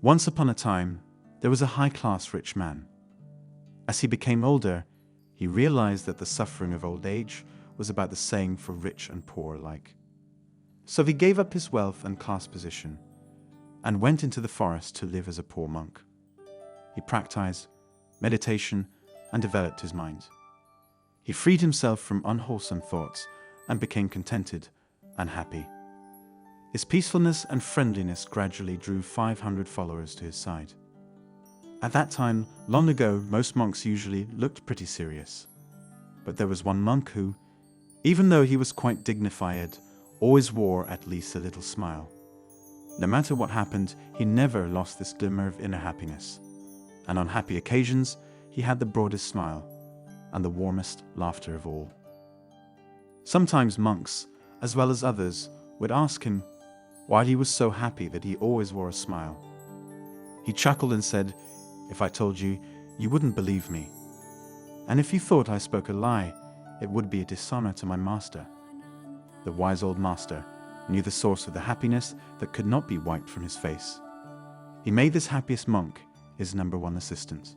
Once upon a time, there was a high-class rich man. As he became older, he realized that the suffering of old age was about the same for rich and poor alike. So he gave up his wealth and class position and went into the forest to live as a poor monk. He practiced meditation and developed his mind. He freed himself from unwholesome thoughts and became contented and happy. His peacefulness and friendliness gradually drew 500 followers to his side. At that time, long ago, most monks usually looked pretty serious. But there was one monk who, even though he was quite dignified, always wore at least a little smile. No matter what happened, he never lost this glimmer of inner happiness. And on happy occasions, he had the broadest smile and the warmest laughter of all. Sometimes monks, as well as others, would ask him why he was so happy that he always wore a smile. He chuckled and said, "If I told you, you wouldn't believe me. And if you thought I spoke a lie, it would be a dishonor to my master." The wise old master knew the source of the happiness that could not be wiped from his face. He made this happiest monk his number one assistant.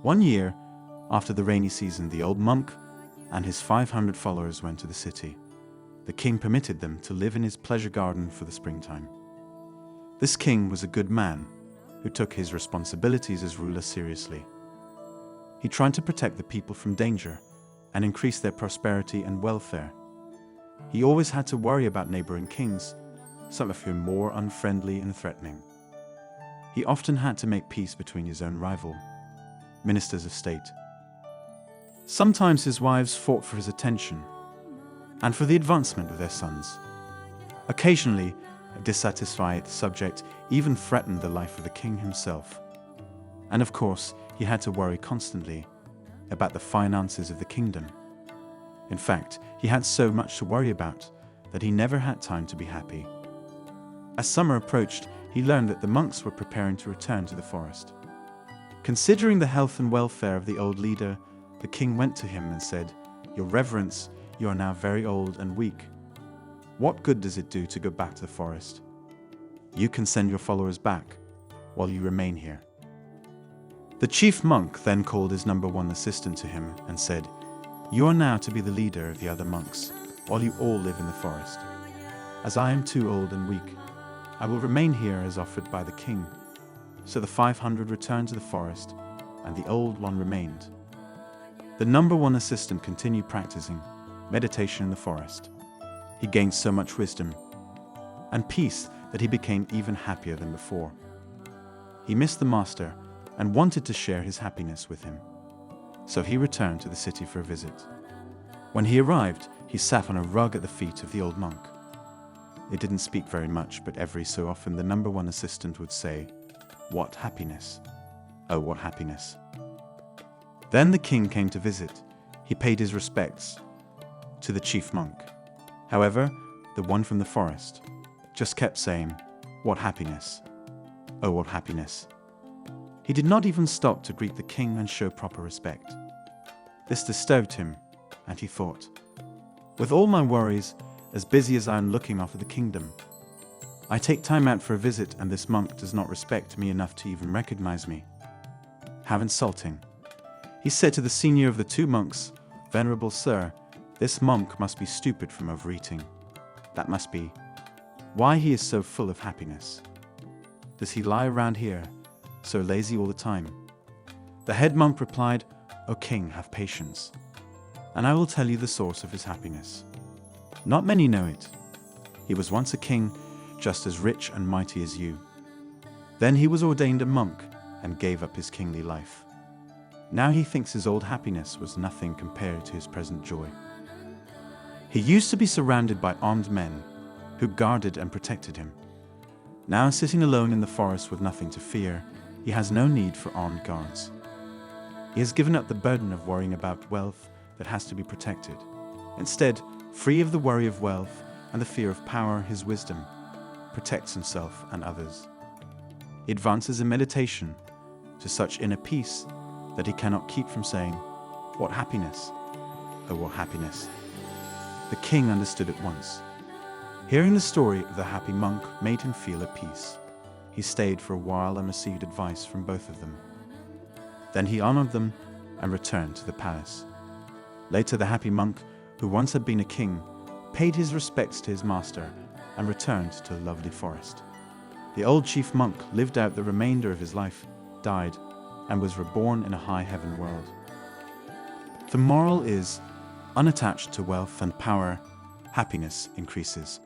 One year, after the rainy season, the old monk and his 500 followers went to the city. The king permitted them to live in his pleasure garden for the springtime. This king was a good man who took his responsibilities as ruler seriously. He tried to protect the people from danger and increase their prosperity and welfare. He always had to worry about neighboring kings, some of whom more unfriendly and threatening. He often had to make peace between his own rival, ministers of state. Sometimes his wives fought for his attention and for the advancement of their sons. Occasionally, a dissatisfied subject even threatened the life of the king himself. And of course, he had to worry constantly about the finances of the kingdom. In fact, he had so much to worry about that he never had time to be happy. As summer approached, he learned that the monks were preparing to return to the forest. Considering the health and welfare of the old leader, the king went to him and said, "Your Reverence, you are now very old and weak. What good does it do to go back to the forest? You can send your followers back while you remain here." The chief monk then called his number one assistant to him and said, "You are now to be the leader of the other monks while you all live in the forest. As I am too old and weak, I will remain here as offered by the king." So the 500 returned to the forest and the old one remained. The number one assistant continued practicing meditation in the forest. He gained so much wisdom and peace that he became even happier than before. He missed the master and wanted to share his happiness with him. So he returned to the city for a visit. When he arrived, he sat on a rug at the feet of the old monk. They didn't speak very much, but every so often the number one assistant would say, "What happiness! Oh, what happiness!" Then the king came to visit. He paid his respects to the chief monk. However, the one from the forest just kept saying, "What happiness! Oh, what happiness!" He did not even stop to greet the king and show proper respect. This disturbed him, and he thought, "With all my worries, as busy as I am looking after the kingdom, I take time out for a visit and this monk does not respect me enough to even recognize me. How insulting." He said to the senior of the two monks, "Venerable sir, this monk must be stupid from overeating. That must be why he is so full of happiness. Does he lie around here, so lazy all the time?" The head monk replied, "O king, have patience, and I will tell you the source of his happiness. Not many know it. He was once a king, just as rich and mighty as you. Then he was ordained a monk and gave up his kingly life. Now he thinks his old happiness was nothing compared to his present joy. He used to be surrounded by armed men who guarded and protected him. Now, sitting alone in the forest with nothing to fear, he has no need for armed guards. He has given up the burden of worrying about wealth that has to be protected. Instead, free of the worry of wealth and the fear of power, his wisdom protects himself and others. He advances in meditation to such inner peace that he cannot keep from saying, 'What happiness! Oh, what happiness!'" The king understood at once. Hearing the story of the happy monk made him feel at peace. he stayed for a while and received advice from both of them. Then he honored them and returned to the palace. Later, the happy monk, who once had been a king, paid his respects to his master and returned to the lovely forest. The old chief monk lived out the remainder of his life, died, and was reborn in a high heaven world. The moral is, unattached to wealth and power, happiness increases.